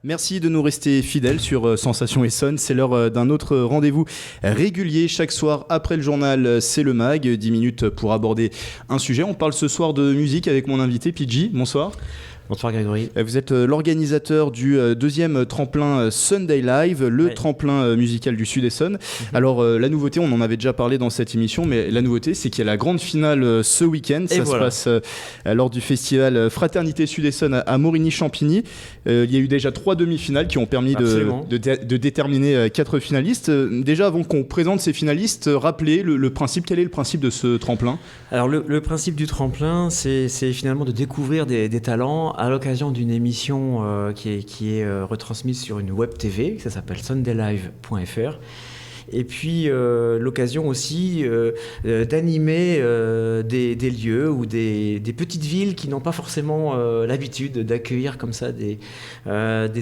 Merci de nous rester fidèles sur Sensation Essonne. C'est l'heure d'un autre rendez-vous régulier. Chaque soir, après le journal, c'est le MAG. 10 minutes pour aborder un sujet. On parle ce soir de musique avec mon invité, Pidgey. Bonsoir. Bonsoir Grégory. Vous êtes l'organisateur du deuxième tremplin Sunday Live, le tremplin musical du Sud Essonne. Alors la nouveauté, on en avait déjà parlé dans cette émission, mais la nouveauté c'est qu'il y a la grande finale ce week-end. Ça se passe lors du festival Fraternité Sud Essonne à Morigny-Champigny. Il y a eu déjà 3 demi-finales qui ont permis de déterminer 4 finalistes. Déjà avant qu'on présente ces finalistes, rappelez le principe. Quel est le principe de ce tremplin ? Alors le principe du tremplin, c'est finalement de découvrir des talents à l'occasion d'une émission qui est retransmise sur une web TV, ça s'appelle sundaylive.fr. Et puis l'occasion aussi d'animer des lieux ou des petites villes qui n'ont pas forcément l'habitude d'accueillir comme ça des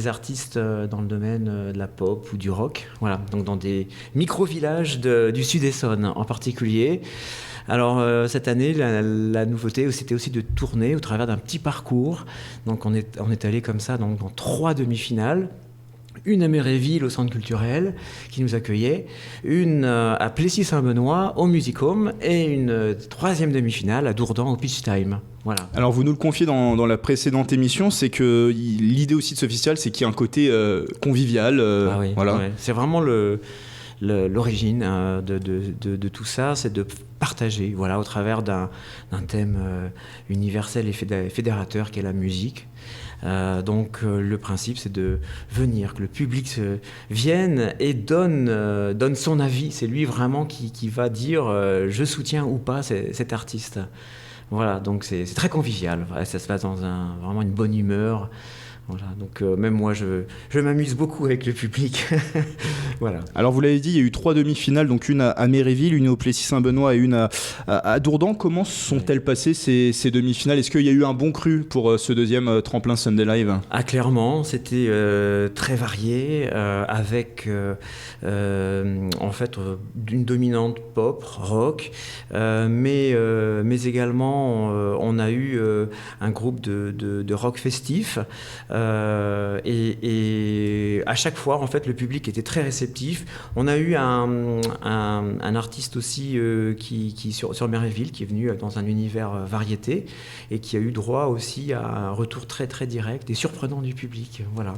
artistes dans le domaine de la pop ou du rock. Voilà, donc dans des micro-villages du Sud Essonne en particulier. Alors cette année, la nouveauté, c'était aussi de tourner au travers d'un petit parcours. Donc on est allé comme ça dans 3 demi-finales. Une à Méréville au centre culturel qui nous accueillait, une à Plessis-Saint-Benoît au Music Home et une 3e demi-finale à Dourdan au Pitch Time. Voilà. Alors vous nous le confiez dans la précédente émission, c'est que l'idée aussi de ce festival, c'est qu'il y a un côté convivial. Ah oui, voilà. Ouais. C'est vraiment l'origine de tout ça, c'est de partager, voilà, au travers d'un thème universel et fédérateur qui est la musique. Donc le principe, c'est de venir, que le public vienne et donne son avis. C'est lui vraiment qui va dire je soutiens ou pas cet artiste. Voilà, donc c'est très convivial. Voilà, ça se passe dans vraiment une bonne humeur. Voilà, donc même moi je m'amuse beaucoup avec le public. Voilà. Alors vous l'avez dit, il y a eu 3 demi-finales, donc une à Méréville, une au Plessis-Saint-Benoît et une à Dourdan. Comment sont-elles passées ces demi-finales ? Est-ce qu'il y a eu un bon cru pour ce deuxième tremplin Sunday Live ? Ah, clairement, c'était très varié, avec en fait une dominante pop, rock, mais également on a eu un groupe de rock festif. Et à chaque fois, en fait, le public était très réceptif. On a eu un artiste aussi qui sur Méréville, qui est venu dans un univers variété et qui a eu droit aussi à un retour très très direct et surprenant du public. Voilà.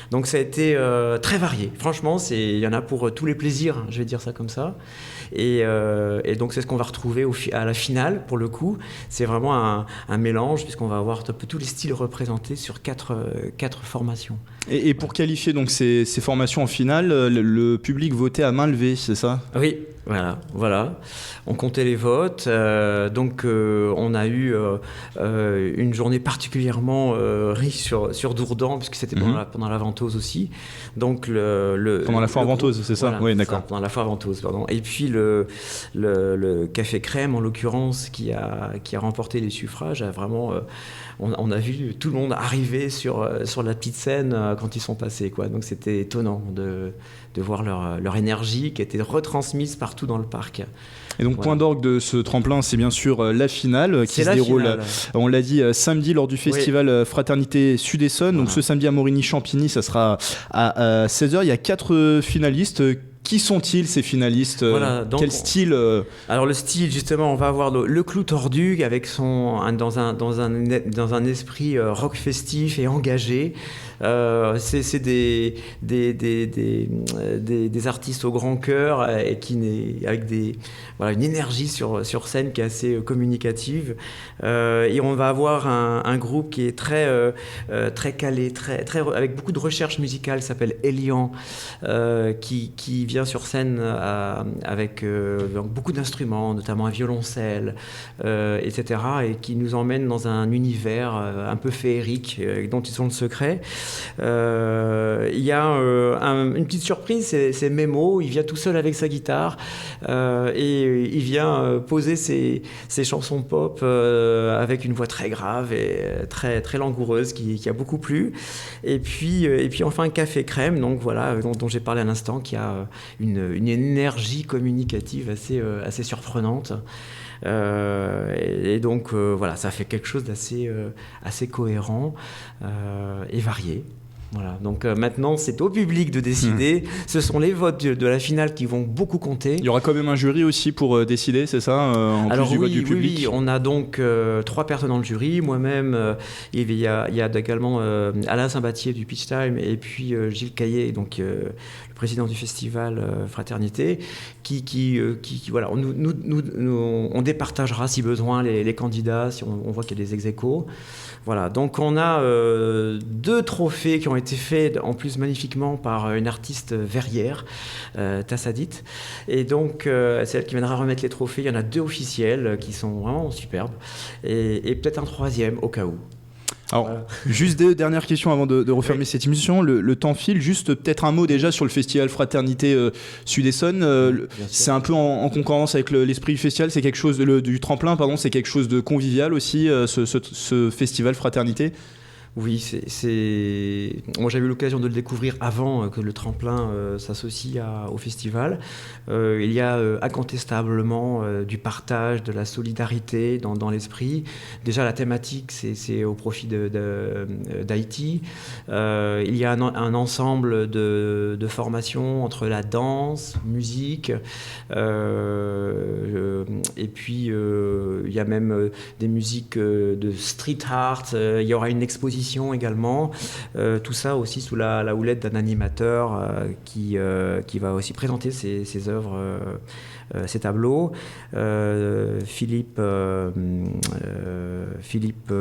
Donc ça a été très varié. Franchement, il y en a pour tous les plaisirs, je vais dire ça comme ça. Et donc c'est ce qu'on va retrouver à la finale, pour le coup. C'est vraiment un mélange, puisqu'on va avoir un peu tous les styles représentés sur 4 formations. Et pour qualifier donc ces formations en finale, le public votait à main levée, c'est ça ? Oui, voilà. On comptait les votes. Donc on a eu une journée particulièrement riche sur Dourdan, puisque c'était pendant la ventouse aussi. Donc pendant la foire ventouse, c'est ça ? Voilà, oui, d'accord. Pendant la foire ventouse, pardon. Et puis le Café Crème, en l'occurrence, qui a remporté les suffrages, a vraiment... on a vu tout le monde arriver sur la petite scène quand ils sont passés, quoi. Donc c'était étonnant de voir leur énergie qui était retransmise partout dans le parc. Et donc, point d'orgue de ce tremplin, c'est bien sûr la finale qui se déroule, on l'a dit, samedi lors du festival Fraternité Sud Essonne. Donc, ce samedi à Morigny-Champigny, ça sera à 16h. Il y a 4 finalistes. Qui sont-ils, ces finalistes ? Voilà, donc, quel style Alors le style, justement, on va avoir le Clou Tordu avec dans un esprit rock festif et engagé. C'est des artistes au grand cœur et avec une énergie sur scène qui est assez communicative. Et on va avoir un groupe qui est très calé, très avec beaucoup de recherche musicale, s'appelle Elian, qui vient sur scène avec beaucoup d'instruments, notamment un violoncelle, etc., et qui nous emmène dans un univers un peu féerique dont ils sont le secret. Il y a une petite surprise, c'est Memo. Il vient tout seul avec sa guitare et il vient poser ses chansons pop avec une voix très grave et très, très langoureuse qui a beaucoup plu. Et puis enfin Café Crème, donc voilà, dont j'ai parlé à l'instant, qui a une énergie communicative assez surprenante. Et donc voilà, ça fait quelque chose d'assez cohérent et varié. Voilà. Donc maintenant, c'est au public de décider. Ce sont les votes de la finale qui vont beaucoup compter. Il y aura quand même un jury aussi pour décider, c'est ça, en Alors plus du vote du public. Oui, on a donc 3 personnes dans le jury. Moi-même, il y a également Alain Saint-Batier du Pitch Time et puis Gilles Caillet, donc le président du festival Fraternité, qui voilà, on départagera si besoin les candidats, si on voit qu'il y a des ex-aequo. Voilà, donc on a 2 trophées qui ont été faits en plus magnifiquement par une artiste verrière, Tassadit. Et donc c'est elle qui viendra remettre les trophées. Il y en a 2 officiels qui sont vraiment superbes et peut-être un 3e au cas où. Alors, juste des dernières questions avant de refermer cette émission. Le temps file. Juste peut-être un mot déjà sur le festival Fraternité Sud-Essonne. C'est un peu en concordance avec l'esprit du festival. C'est quelque chose du tremplin, pardon. C'est quelque chose de convivial aussi, ce festival Fraternité. Oui, moi j'avais eu l'occasion de le découvrir avant que le tremplin s'associe au festival. Il y a incontestablement du partage, de la solidarité dans l'esprit. Déjà la thématique c'est au profit d'Haïti. Il y a un ensemble de formations entre la danse, musique, et puis il y a même des musiques de street art. Il y aura une exposition également, tout ça aussi sous la houlette d'un animateur qui va aussi présenter ses œuvres, ses tableaux. Philippe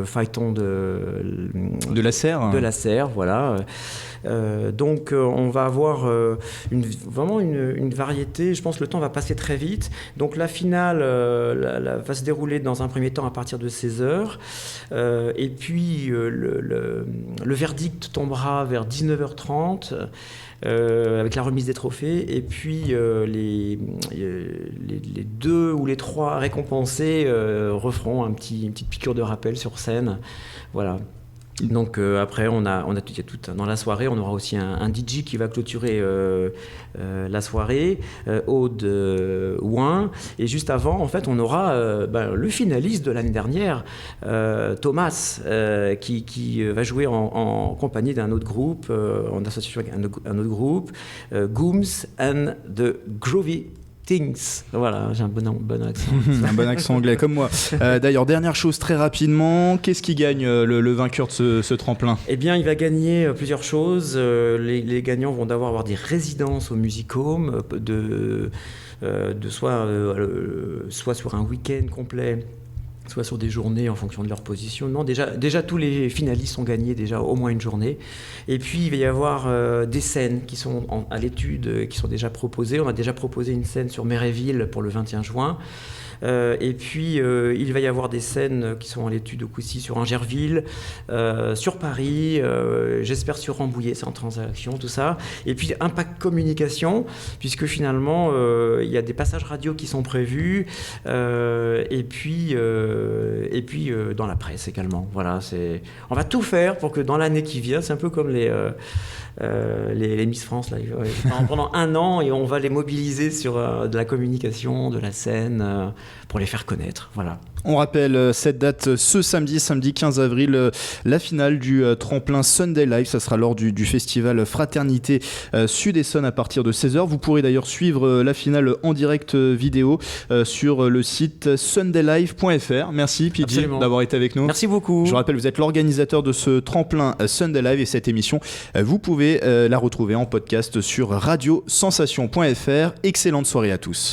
Phaéton de la Serre. De la Serre, voilà. Donc on va avoir vraiment une variété. Je pense que le temps va passer très vite. Donc la finale va se dérouler dans un premier temps à partir de 16h. Et puis le verdict tombera vers 19h30 avec la remise des trophées. Et puis les 2 ou les 3 récompensés referont une petite piqûre de rappel sur scène. Voilà. Donc après, on a tout dans la soirée. On aura aussi un DJ qui va clôturer la soirée, Aude Ouin. Et juste avant, en fait, on aura le finaliste de l'année dernière, Thomas, qui va jouer en compagnie d'un autre groupe, en association avec un autre groupe, Gooms and the Groovy Things. Voilà, j'ai un bon accent. Un bon accent anglais comme moi. D'ailleurs, dernière chose très rapidement, qu'est-ce qui gagne le vainqueur de ce tremplin ? Eh bien, il va gagner plusieurs choses. Les gagnants vont devoir avoir des résidences au Music Home, soit sur un week-end complet, soit sur des journées en fonction de leur position. Non, déjà tous les finalistes ont gagné déjà au moins une journée. Et puis il va y avoir des scènes qui sont à l'étude, qui sont déjà proposées. On a déjà proposé une scène sur Méréville pour le 21 juin. Et puis il va y avoir des scènes qui sont à l'étude au coup-ci sur Angerville, sur Paris, j'espère sur Rambouillet, c'est en transaction, tout ça. Et puis impact communication, puisque finalement il y a des passages radio qui sont prévus, et puis dans la presse également. Voilà, on va tout faire pour que dans l'année qui vient, c'est un peu comme les Miss France là, pendant un an, et on va les mobiliser sur de la communication, de la scène, pour les faire connaître. Voilà. On rappelle cette date, ce samedi 15 avril, la finale du tremplin Sunday Live. Ça sera lors du festival Fraternité Sud-Essonne à partir de 16h. Vous pourrez d'ailleurs suivre la finale en direct vidéo sur le site sundaylive.fr. Merci PJ d'avoir été avec nous. Merci beaucoup. Je rappelle, vous êtes l'organisateur de ce tremplin Sunday Live, et cette émission, vous pouvez la retrouver en podcast sur radiosensation.fr. Excellente soirée à tous.